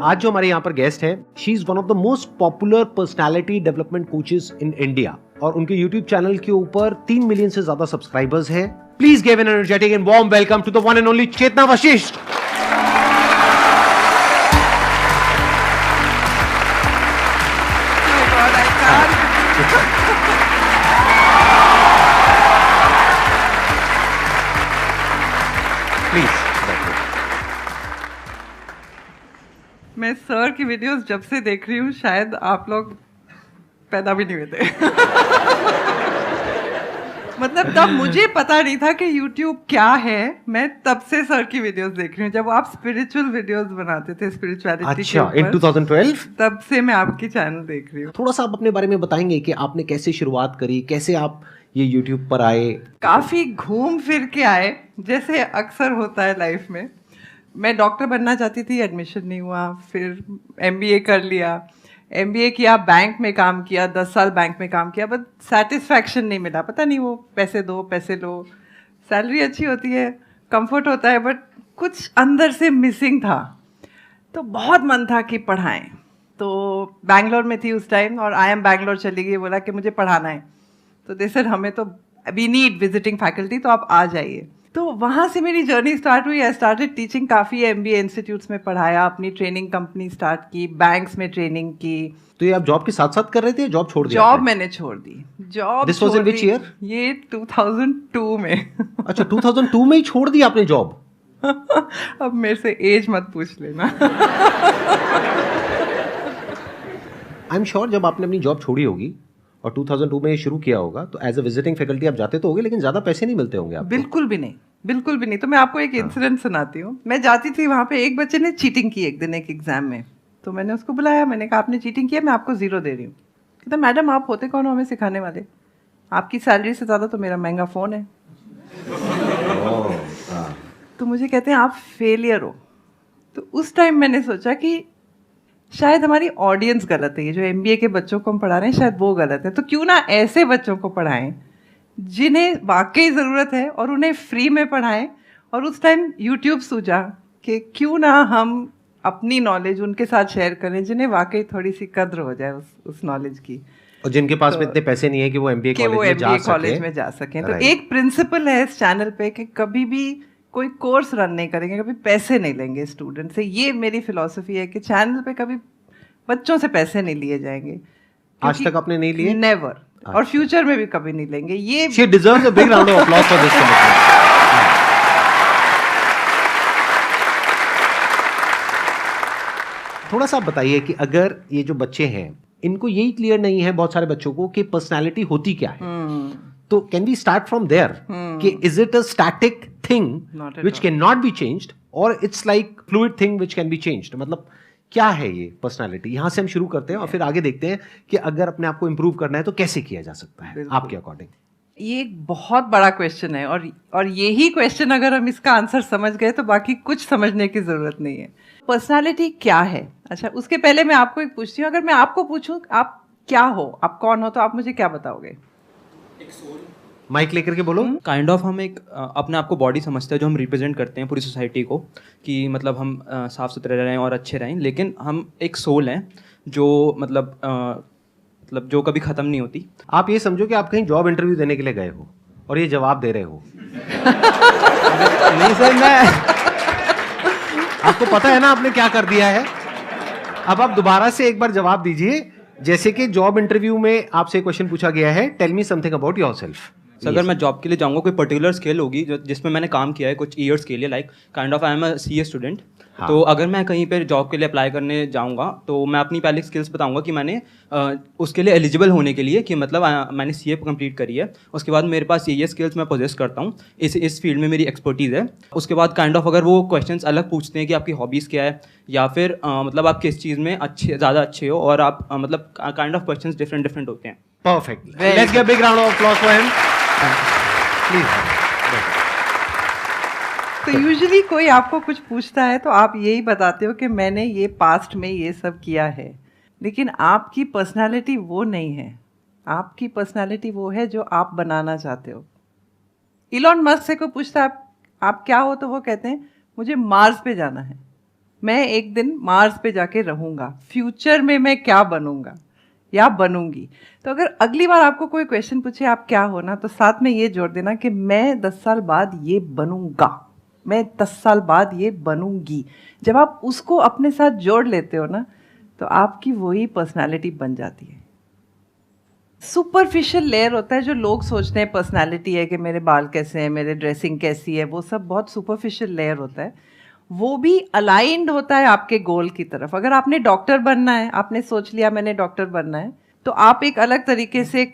आज जो हमारे यहाँ पर गेस्ट है, she is one of the most popular personality development coaches in India और उनके यूट्यूब चैनल के ऊपर 3 मिलियन से ज्यादा सब्सक्राइबर्स हैं। Please give an energetic and warm welcome to the one and only Chetna Vashishtha. Please. मैं सर की वीडियोस जब से देख रही हूँ, शायद आप लोग पैदा भी नहीं हुए थे। मतलब तब मुझे पता नहीं था कि YouTube क्या है। मैं तब से सर की वीडियोस देख रही हूँ, जब आप स्पिरिचुअल वीडियोस बनाते थे स्पिरिचुअलिटी के ऊपर। इन 2012 तब से मैं आपकी चैनल देख रही हूँ। थोड़ा सा आप अपने बारे में बताएंगे कि आपने कैसे शुरुआत करी, कैसे आप ये YouTube पर आए? काफी घूम फिर के आए, जैसे अक्सर होता है लाइफ में। मैं डॉक्टर बनना चाहती थी, एडमिशन नहीं हुआ। फिर MBA कर लिया, MBA किया, बैंक में काम किया, 10 साल बैंक में काम किया, बट सेटिस्फैक्शन नहीं मिला। पता नहीं, वो पैसे दो पैसे लो, सैलरी अच्छी होती है, कंफर्ट होता है, बट कुछ अंदर से मिसिंग था। तो बहुत मन था कि पढ़ाएं। तो बैंगलोर में थी उस टाइम और IIM बैंगलोर चली गई, बोला कि मुझे पढ़ाना है। तो दे सेड हमें तो वी नीड विजिटिंग फैकल्टी, तो आप आ जाइए। तो वहाँ से मेरी जर्नी स्टार्ट हुई। आई स्टार्टेड टीचिंग, काफ़ी MBA इंस्टीट्यूट्स में पढ़ाया, अपनी ट्रेनिंग कंपनी स्टार्ट की, बैंक्स में ट्रेनिंग की। तो ये आप जॉब के साथ साथ कर रहे थे, जॉब छोड़ दिया? जॉब मैंने छोड़ दी। Job this was in which year? ये 2002 में। अच्छा, 2002 में ही छोड़ दी आपने जॉब? अब मेरे से एज मत पूछ लेना। आई एम श्योर जब आपने अपनी जॉब छोड़ी होगी और 2002 में ये शुरू किया होगा, तो एज अ विजिटिंग फैकल्टी आप जाते तो होंगे, लेकिन ज्यादा पैसे नहीं मिलते होंगे आपको? बिल्कुल भी नहीं, बिल्कुल भी नहीं। तो मैं आपको एक इंसिडेंट सुनाती हूँ। मैं जाती थी वहाँ पे, एक बच्चे ने चीटिंग की एक दिन एक एग्जाम में। तो मैंने उसको बुलाया, मैंने कहा आपने चीटिंग किया, मैं आपको 0 दे रही हूँ। कहता मैडम आप होते कौन हो हमें सिखाने वाले, आपकी सैलरी से ज़्यादा तो मेरा महंगा फ़ोन है। तो मुझे कहते हैं आप फेलियर हो। तो उस टाइम मैंने सोचा कि शायद हमारी ऑडियंस गलत है, ये जो MBA के बच्चों को हम पढ़ा रहे हैं शायद वो गलत है। तो क्यों ना ऐसे बच्चों को पढ़ाएं जिन्हें वाकई ज़रूरत है और उन्हें फ्री में पढ़ाएं। और उस टाइम YouTube सूझा कि क्यों ना हम अपनी नॉलेज उनके साथ शेयर करें जिन्हें वाकई थोड़ी सी कद्र हो जाए उस नॉलेज की, और जिनके पास में इतने पैसे नहीं है कि वो MBA कॉलेज में जा सकें। तो एक प्रिंसिपल है इस चैनल पे कि कभी भी कोई कोर्स रन नहीं करेंगे, कभी पैसे नहीं लेंगे स्टूडेंट से। ये मेरी फिलॉसफी है कि चैनल पे कभी बच्चों से पैसे नहीं लिए जाएंगे। आज तक आपने नहीं लिए? नेवर। और फ्यूचर में भी कभी नहीं लेंगे। ये She deserves a big round of applause for this commitment. थोड़ा सा आप बताइए कि अगर ये जो बच्चे हैं, इनको यही क्लियर नहीं है बहुत सारे बच्चों को कि पर्सनालिटी होती क्या है, तो can we start from there कि is it a static thing which can not be changed और it's like fluid thing which can be changed? मतलब क्या है ये पर्सनालिटी? यहां से हम शुरू करते हैं और फिर आगे देखते हैं कि अगर अपने आप को इंप्रूव करना है तो कैसे किया जा सकता है आपके अकॉर्डिंग। ये एक बहुत बड़ा क्वेश्चन है और यही क्वेश्चन अगर हम इसका आंसर समझ गए तो बाकी कुछ समझने की जरूरत नहीं है। पर्सनालिटी क्या है? अच्छा, उसके पहले मैं आपको एक पूछती हूँ, अगर मैं आपको पूछूं आप क्या हो, आप कौन हो, तो आप मुझे क्या बताओगे? माइक लेकर के बोलो। काइंड ऑफ हम एक अपने आप को बॉडी समझते हैं जो हम रिप्रेजेंट करते हैं पूरी सोसाइटी को, कि मतलब हम साफ सुथरे रहें और अच्छे रहें, लेकिन हम एक सोल हैं जो मतलब जो कभी ख़त्म नहीं होती। आप ये समझो कि आप कहीं जॉब इंटरव्यू देने के लिए गए हो और ये जवाब दे रहे हो। नहीं सर, मैं आपको पता है ना आपने क्या कर दिया है। अब आप दोबारा से एक बार जवाब दीजिए, जैसे कि जॉब इंटरव्यू में आपसे क्वेश्चन पूछा गया है, tell me something about yourself. अगर मैं जॉब के लिए जाऊंगा, कोई पर्टिकुलर स्किल होगी जिसमें मैंने काम किया है कुछ ईयर्स के लिए, like kind of I am a CA student. तो अगर मैं कहीं पर जॉब के लिए अप्लाई करने जाऊंगा तो मैं अपनी पहले स्किल्स बताऊंगा कि मैंने उसके लिए एलिजिबल होने के लिए कि मतलब मैंने CA कंप्लीट करी है, उसके बाद मेरे पास ये स्किल्स मैं पोजेस करता हूँ, इस फील्ड में मेरी एक्सपर्टीज़ है। उसके बाद काइंड ऑफ अगर वो क्वेश्चंस अलग पूछते हैं कि आपकी हॉबीज़ क्या है या फिर मतलब आप किस चीज़ में ज़्यादा अच्छे हो, और आप मतलब काइंड ऑफ क्वेश्चंस डिफरेंट होते हैं। Perfect, let's give a big round of applause for him please. तो यूजुअली कोई आपको कुछ पूछता है तो आप यही बताते हो कि मैंने ये पास्ट में ये सब किया है, लेकिन आपकी पर्सनालिटी वो नहीं है। आपकी पर्सनालिटी वो है जो आप बनाना चाहते हो। इलॉन मस्क से कोई पूछता है आप क्या हो, तो वो कहते हैं मुझे मार्स पे जाना है। मैं एक दिन मार्स पे जाके रहूंगा, फ्यूचर में मैं क्या बनूंगा या बनूंगी। तो अगर अगली बार आपको कोई क्वेश्चन पूछे आप क्या हो ना, तो साथ में ये जोड़ देना कि मैं 10 साल बाद ये बनूंगा, मैं 10 साल बाद ये बनूंगी। जब आप उसको अपने साथ जोड़ लेते हो ना, तो आपकी वही पर्सनालिटी बन जाती है। सुपरफिशियल लेयर होता है जो लोग सोचते हैं पर्सनालिटी है कि मेरे बाल कैसे हैं, मेरे ड्रेसिंग कैसी है, वो सब बहुत सुपरफिशियल लेयर होता है। वो भी अलाइंड होता है आपके गोल की तरफ। अगर आपने डॉक्टर बनना है, आपने सोच लिया मैंने डॉक्टर बनना है, तो आप एक अलग तरीके से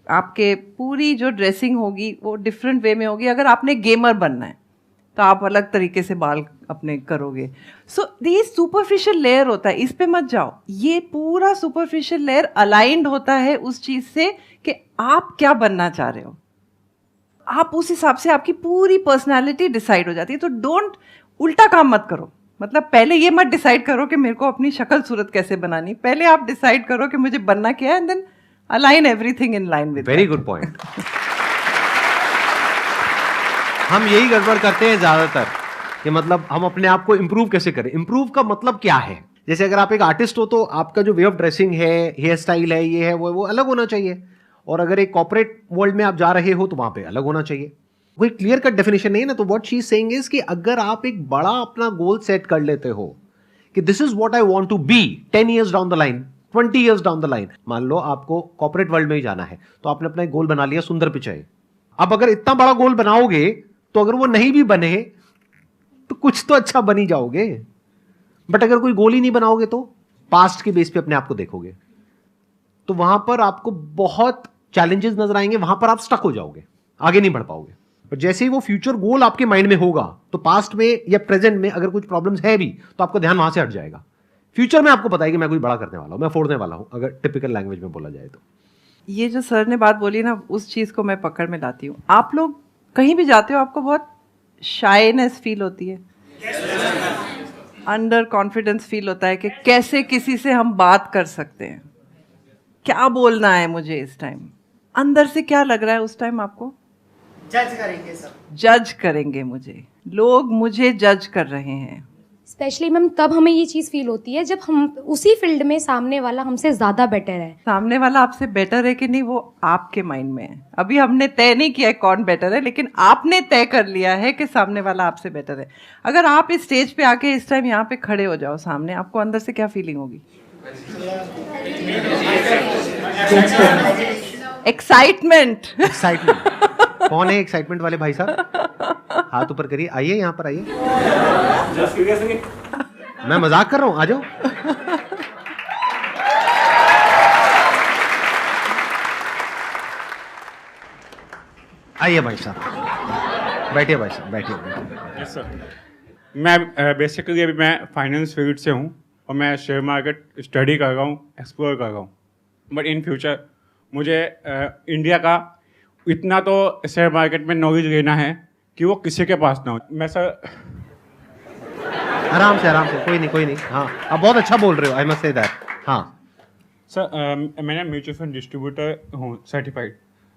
आपके पूरी जो ड्रेसिंग होगी वो डिफरेंट वे में होगी। अगर आपने गेमर बनना है तो आप अलग तरीके से बाल अपने करोगे। सो ये सुपरफिशियल लेयर होता है, इस पे मत जाओ। ये पूरा सुपरफिशियल लेयर अलाइंड होता है उस चीज से कि आप क्या बनना चाह रहे हो। आप उस हिसाब से आपकी पूरी पर्सनालिटी डिसाइड हो जाती है। तो डोंट उल्टा काम मत करो। मतलब पहले ये मत डिसाइड करो कि मेरे को अपनी शक्ल सूरत कैसे बनानी, पहले आप डिसाइड करो कि मुझे बनना क्या है, and then align everything in line with. Very good point. हम यही गड़बड़ करते हैं ज्यादातर कि मतलब हम अपने आप को इंप्रूव कैसे करें। इंप्रूव का मतलब क्या है? जैसे अगर आप एक आर्टिस्ट हो तो आपका जो वे ऑफ ड्रेसिंग है, हेयर स्टाइल है, ये है वो अलग होना चाहिए। और अगर एक कॉर्पोरेट वर्ल्ड में आप जा रहे हो तो वहां पे अलग होना चाहिए। कोई क्लियर कट डेफिनेशन नहीं है ना। तो what she is saying is कि अगर आप एक बड़ा अपना गोल सेट कर लेते हो कि this is what I want to be 10 years down the line, 20 years down the line, मान लो आपको कॉर्पोरेट वर्ल्ड में ही जाना है, तो आपने अपना एक गोल बना लिया सुंदर पिचाई। अब अगर इतना बड़ा गोल बनाओगे तो अगर वो नहीं भी बने तो कुछ तो अच्छा बन ही जाओगे। बट अगर कोई गोल ही नहीं बनाओगे तो पास्ट के बेस पे अपने आप को देखोगे तो वहां पर आपको बहुत चैलेंजेस नजर आएंगे, वहां पर आप स्टक हो जाओगे, आगे नहीं बढ़ पाओगे। और जैसे ही वो फ्यूचर गोल आपके माइंड में होगा तो पास्ट में या प्रेजेंट में अगर कुछ प्रॉब्लम्स है भी तो आपका ध्यान वहां से हट जाएगा। फ्यूचर में आपको पता है कि मैं कुछ बड़ा करने वाला हूं, मैं फोड़ने वाला हूं, अगर टिपिकल लैंग्वेज में बोला जाए तो। ये जो सर ने बात बोली ना, उस चीज को मैं पकड़ में लाती हूँ। आप लोग कहीं भी जाते हो आपको बहुत शाइनेस फील होती है, अंडर कॉन्फिडेंस फील होता है कि कैसे किसी से हम बात कर सकते हैं, क्या बोलना है मुझे इस टाइम। अंदर से क्या लग रहा है उस टाइम आपको? जज करेंगे सब, जज करेंगे मुझे, लोग मुझे जज कर रहे हैं। स्पेशली मैम तब हमें ये चीज़ फील होती है जब हम उसी फील्ड में सामने वाला हमसे ज़्यादा बेटर है। सामने वाला आपसे बेटर है कि नहीं वो आपके माइंड में है। अभी हमने तय नहीं किया है कौन बेटर है, लेकिन आपने तय कर लिया है कि सामने वाला आपसे बेटर है। अगर आप इस स्टेज पे आके इस टाइम यहाँ पे खड़े हो जाओ सामने, आपको अंदर से क्या फीलिंग होगी? एक्साइटमेंट। एक्साइटमेंट। कौन है एक्साइटमेंट वाले भाई साहब? हाथ ऊपर करिए, आइए यहाँ पर आइए। मैं मजाक कर रहा हूँ, आ जाओ। आइए भाई साहब, बैठिए भाई साहब, बैठिए। Yes sir. मैं बेसिकली अभी मैं फाइनेंस फील्ड से हूँ और मैं शेयर मार्केट स्टडी कर रहा हूँ, एक्सप्लोर कर रहा हूँ। बट इन फ्यूचर मुझे इंडिया का इतना तो शेयर मार्केट में नॉलेज लेना है कि वो किसी के पास ना हो। मैं सर आराम से, कोई नहीं। हाँ, आप बहुत अच्छा बोल रहे हो, आई मस्ट से दैट। हाँ सर, मैंने म्यूचुअल फंड डिस्ट्रीब्यूटर हूँ सर्टिफाइड।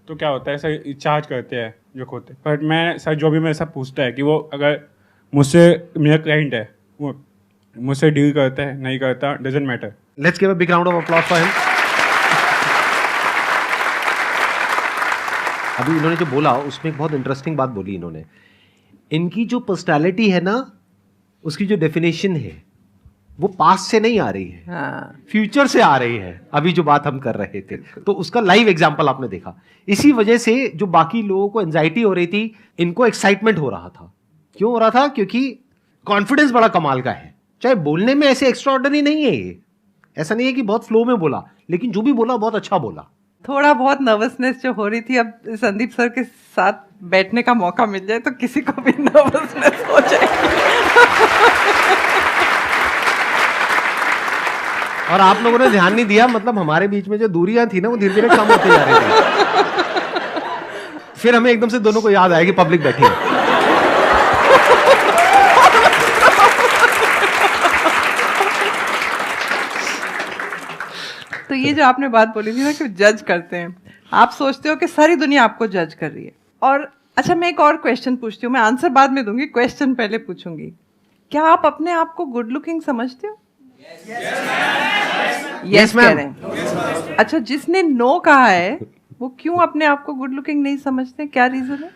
तो क्या होता है सर, चार्ज करते हैं जो होते हैं, बट मैं सर जो भी मेरे साथ पूछता है कि वो अगर मुझसे मेरा क्लाइंट है, वो मुझसे डील करता है नहीं करता, doesn't matter. Let's give a big round of applause for him. अभी इन्होंने जो बोला उसमें एक बहुत इंटरेस्टिंग बात बोली इन्होंने। इनकी जो पर्सनालिटी है ना, उसकी जो डेफिनेशन है वो पास्ट से नहीं आ रही है, हाँ। फ्यूचर से आ रही है। अभी जो बात हम कर रहे थे तो उसका लाइव एग्जांपल आपने देखा। इसी वजह से जो बाकी लोगों को एंजाइटी हो रही थी, इनको एक्साइटमेंट हो रहा था। क्यों हो रहा था? क्योंकि कॉन्फिडेंस बड़ा कमाल का है। चाहे बोलने में ऐसे एक्स्ट्राऑर्डिनरी नहीं है ये, ऐसा नहीं है कि बहुत फ्लो में बोला, लेकिन जो भी बोला बहुत अच्छा बोला। थोड़ा बहुत नर्वसनेस जो हो रही थी, अब संदीप सर के साथ बैठने का मौका मिल जाए तो किसी को भी नर्वसनेस हो जाएगी। और आप लोगों ने ध्यान नहीं दिया, मतलब हमारे बीच में जो दूरियां थी ना वो धीरे धीरे कम होते जा रही थी। फिर हमें एकदम से दोनों को याद आया कि पब्लिक बैठी है। तो ये जो आपने बात बोली थी ना कि जज करते हैं, आप सोचते हो कि सारी दुनिया आपको जज कर रही है। और अच्छा, मैं एक और क्वेश्चन पूछती हूँ, मैं आंसर बाद में दूंगी, क्वेश्चन पहले पूछूंगी। क्या आप अपने आप को गुड लुकिंग समझते हो? Yes, कह ma'am. रहे हैं। अच्छा, जिसने नो कहा है वो क्यों अपने आप को गुड लुकिंग नहीं समझते? क्या रीजन है?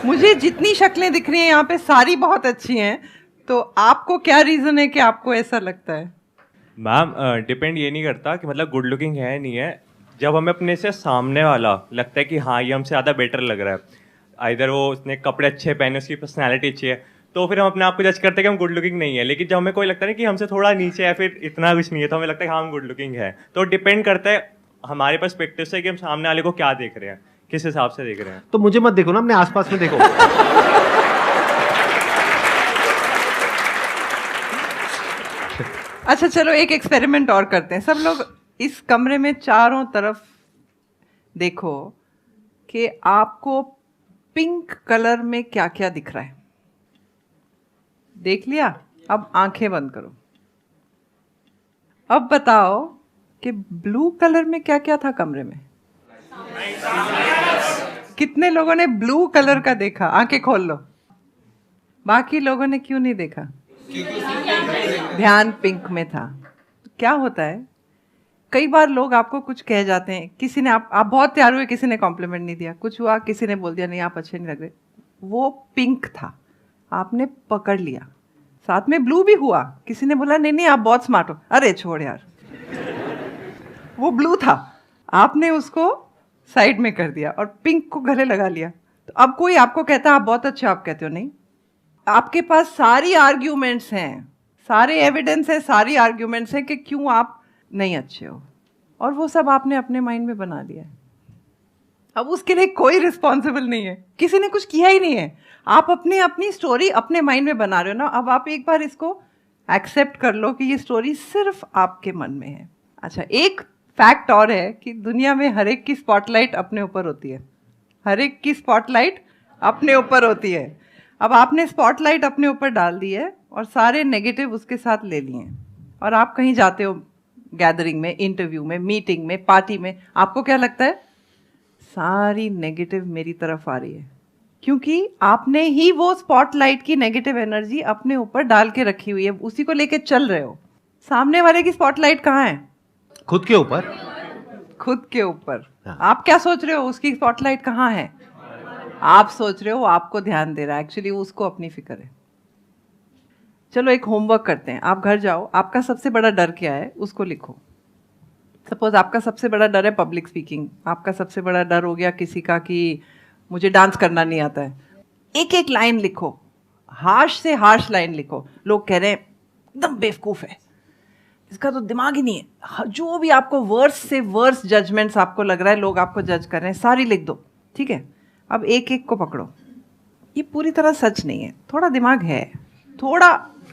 मुझे जितनी शक्लें दिख रही हैं यहाँ पे सारी बहुत अच्छी हैं, तो आपको क्या रीजन है कि आपको ऐसा लगता है? मैम डिपेंड ये नहीं करता कि मतलब गुड लुकिंग है नहीं है। जब हमें अपने से सामने वाला लगता है कि हाँ ये हमसे ज़्यादा बेटर लग रहा है, इधर वो उसने कपड़े अच्छे पहने, उसकी पर्सनैलिटी अच्छी है, तो फिर हम अपने आप को जज करते हैं कि हम गुड लुकिंग नहीं है। लेकिन जब हमें कोई लगता है कि हमसे थोड़ा नीचे है, फिर इतना कुछ नहीं है, तो हमें लगता है कि हाँ हम गुड लुकिंग है। तो डिपेंड करता है हमारे पर्सपेक्टिव से कि हम सामने वाले को क्या देख रहे हैं, किस हिसाब से देख रहे हैं। तो मुझे मत देखो ना, अपने आसपास में देखो। अच्छा चलो एक एक्सपेरिमेंट और करते हैं। सब लोग इस कमरे में चारों तरफ देखो कि आपको पिंक कलर में क्या क्या दिख रहा है। देख लिया? अब आंखें बंद करो। अब बताओ कि ब्लू कलर में क्या क्या था कमरे में? कितने लोगों ने ब्लू कलर का देखा? आंखें खोल लो। बाकी लोगों ने क्यों नहीं देखा? ध्यान पिंक में था। तो क्या होता है, कई बार लोग आपको कुछ कह जाते हैं, किसी ने आप बहुत तैयार हुए, किसी ने कॉम्प्लीमेंट नहीं दिया, कुछ हुआ, किसी ने बोल दिया नहीं आप अच्छे नहीं लग रहे, वो पिंक था, आपने पकड़ लिया। साथ में ब्लू भी हुआ, किसी ने बोला नहीं नहीं आप बहुत स्मार्ट हो, अरे छोड़ यार, वो ब्लू था, आपने उसको साइड में कर दिया और पिंक को गले लगा लिया। तो अब कोई आपको कहता है आप बहुत अच्छे, आप कहते हो नहीं। आपके पास सारी आर्ग्यूमेंट्स हैं, सारे एविडेंस है, सारी आर्ग्यूमेंट्स हैं कि क्यों आप नहीं अच्छे हो, और वो सब आपने अपने माइंड में बना लिया है। अब उसके लिए कोई रिस्पॉन्सिबल नहीं है, किसी ने कुछ किया ही नहीं है, आप अपनी स्टोरी अपने माइंड में बना रहे हो ना। अब आप एक बार इसको एक्सेप्ट कर लो कि ये स्टोरी सिर्फ आपके मन में है। अच्छा, एक फैक्ट और है कि दुनिया में हर एक की स्पॉटलाइट अपने ऊपर होती है, हर एक की स्पॉटलाइट अपने ऊपर होती है। अब आपने स्पॉटलाइट अपने ऊपर डाल दी है और सारे नेगेटिव उसके साथ ले लिए हैं, और आप कहीं जाते हो गैदरिंग में, इंटरव्यू में, मीटिंग में, पार्टी में, आपको क्या लगता है? सारी नेगेटिव मेरी तरफ आ रही है, क्योंकि आपने ही वो स्पॉटलाइट की नेगेटिव एनर्जी अपने ऊपर डाल के रखी हुई है, उसी को लेके चल रहे हो। सामने वाले की स्पॉटलाइट कहाँ है? खुद के ऊपर। खुद के ऊपर। हाँ। आप क्या सोच रहे हो उसकी स्पॉटलाइट कहाँ है? आप सोच रहे हो आपको ध्यान दे रहा है, एक्चुअली उसको अपनी फिक्र है। चलो एक होमवर्क करते हैं, आप घर जाओ, आपका सबसे बड़ा डर क्या है उसको लिखो। सपोज आपका सबसे बड़ा डर है पब्लिक स्पीकिंग, आपका सबसे बड़ा डर हो गया किसी का कि मुझे डांस करना नहीं आता है। एक एक लाइन लिखो, हार्श से हार्श लाइन लिखो। लोग कह रहे हैं एकदम बेवकूफ़ है, इसका तो दिमाग ही नहीं है, जो भी आपको वर्स से वर्स जजमेंट्स आपको लग रहा है लोग आपको जज कर रहे हैं, सारी लिख दो, ठीक है? अब एक एक को पकड़ो, ये पूरी तरह सच नहीं है, थोड़ा दिमाग है, थोड़ा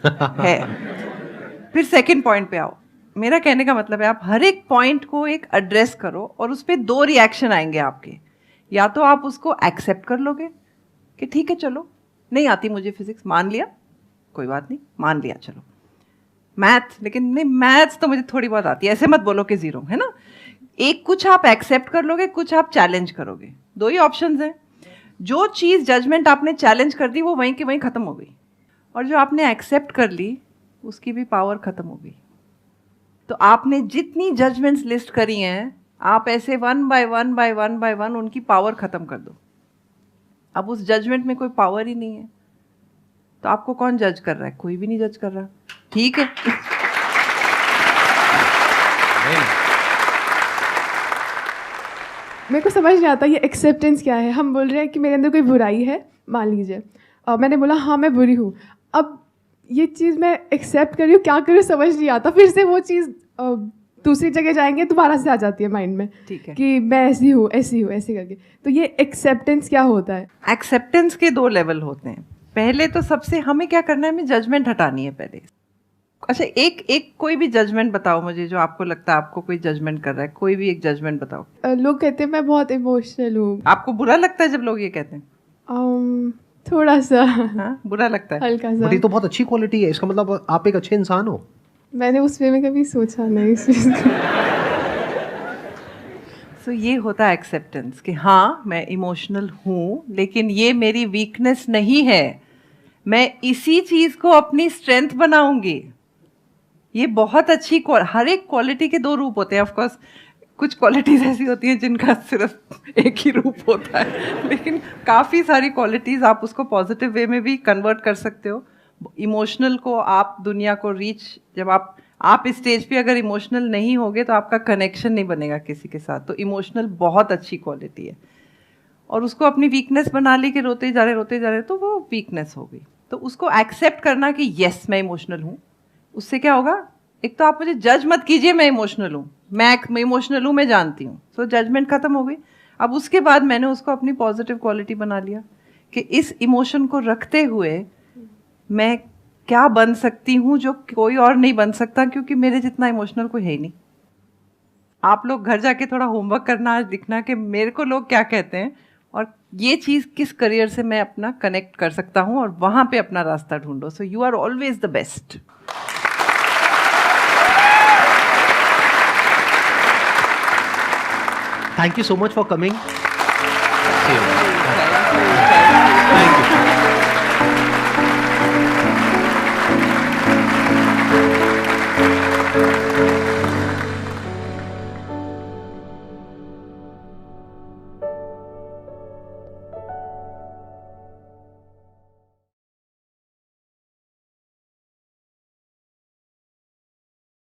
है। फिर सेकंड पॉइंट पे आओ। मेरा कहने का मतलब है आप हर एक पॉइंट को एक एड्रेस करो और उस पर 2 रिएक्शन आएंगे आपके। या तो आप उसको एक्सेप्ट कर लोगे कि ठीक है चलो नहीं आती मुझे फिजिक्स, मान लिया, कोई बात नहीं, मान लिया, चलो मैथ, लेकिन नहीं मैथ्स तो मुझे थोड़ी बहुत आती है, ऐसे मत बोलो कि 0 है ना। एक कुछ आप एक्सेप्ट कर लोगे, कुछ आप चैलेंज करोगे, 2 ही ऑप्शंस हैं। जो चीज़ जजमेंट आपने चैलेंज कर दी वो वहीं की वहीं ख़त्म हो गई, और जो आपने एक्सेप्ट कर ली उसकी भी पावर ख़त्म हो गई। तो आपने जितनी जजमेंट्स लिस्ट करी हैं, आप ऐसे 1 बाय 1 उनकी पावर ख़त्म कर दो। अब उस जजमेंट में कोई पावर ही नहीं है, तो आपको कौन जज कर रहा है? कोई भी नहीं जज कर रहा, ठीक है? मेरे को समझ नहीं आता ये एक्सेप्टेंस क्या है। हम बोल रहे हैं कि मेरे अंदर कोई बुराई है, मान लीजिए, और मैंने बोला हाँ मैं बुरी हूँ। अब ये चीज़ मैं एक्सेप्ट कर रही हूँ, क्या करूँ समझ नहीं आता। फिर से वो चीज़ दूसरी जगह जाएंगे दोबारा से आ जाती है माइंड में, ठीक है, कि मैं ऐसी हूँ ऐसे करके। तो ये एक्सेप्टेंस क्या होता है? एक्सेप्टेंस के 2 लेवल होते हैं। पहले तो सबसे हमें क्या करना है, हमें जजमेंट हटानी है पहले। अच्छा, एक कोई भी जजमेंट बताओ मुझे जो आपको लगता है आपको कोई जजमेंट कर रहा है, कोई भी एक जजमेंट बताओ। लोग कहते हैं मैं बहुत इमोशनल हूँ। आपको बुरा लगता है जब लोग ये कहते हैं? थोड़ा सा। हाँ, बुरा लगता है, हल्का सा। बट ये तो बहुत अच्छी क्वालिटी है, इसका मतलब आप एक अच्छे इंसान हो। मैंने उस वे में कभी सोचा नहीं इस चीज़ को। सो ये होता है एक्सेप्टेंस कि हाँ मैं इमोशनल हूँ, लेकिन ये मेरी वीकनेस नहीं है, मैं इसी चीज़ को अपनी स्ट्रेंथ बनाऊंगी। ये बहुत अच्छी हर एक क्वालिटी के दो रूप होते हैं। ऑफ कोर्स कुछ क्वालिटीज़ ऐसी होती हैं जिनका सिर्फ एक ही रूप होता है, लेकिन काफ़ी सारी क्वालिटीज़ आप उसको पॉजिटिव वे में भी कन्वर्ट कर सकते हो। इमोशनल को आप दुनिया को रीच, जब आप इस स्टेज पे अगर इमोशनल नहीं होगे तो आपका कनेक्शन नहीं बनेगा किसी के साथ। तो इमोशनल बहुत अच्छी क्वालिटी है, और उसको अपनी वीकनेस बना ली कि रोते जा रहे तो वो वीकनेस हो गई। तो उसको एक्सेप्ट करना कि यस मैं इमोशनल हूँ, उससे क्या होगा, एक तो आप मुझे जज मत कीजिए मैं इमोशनल हूँ, मैं इमोशनल हूँ, मैं जानती हूँ। सो जजमेंट खत्म हो गई। अब उसके बाद मैंने उसको अपनी पॉजिटिव क्वालिटी बना लिया कि इस इमोशन को रखते हुए मैं क्या बन सकती हूँ जो कोई और नहीं बन सकता, क्योंकि मेरे जितना इमोशनल कोई है ही नहीं। आप लोग घर जाके थोड़ा होमवर्क करना, आज लिखना कि मेरे को लोग क्या कहते हैं और ये चीज़ किस करियर से मैं अपना कनेक्ट कर सकता हूँ, और वहाँ पे अपना रास्ता ढूंढो। So you are always the best. Thank you so much for coming. Thank you.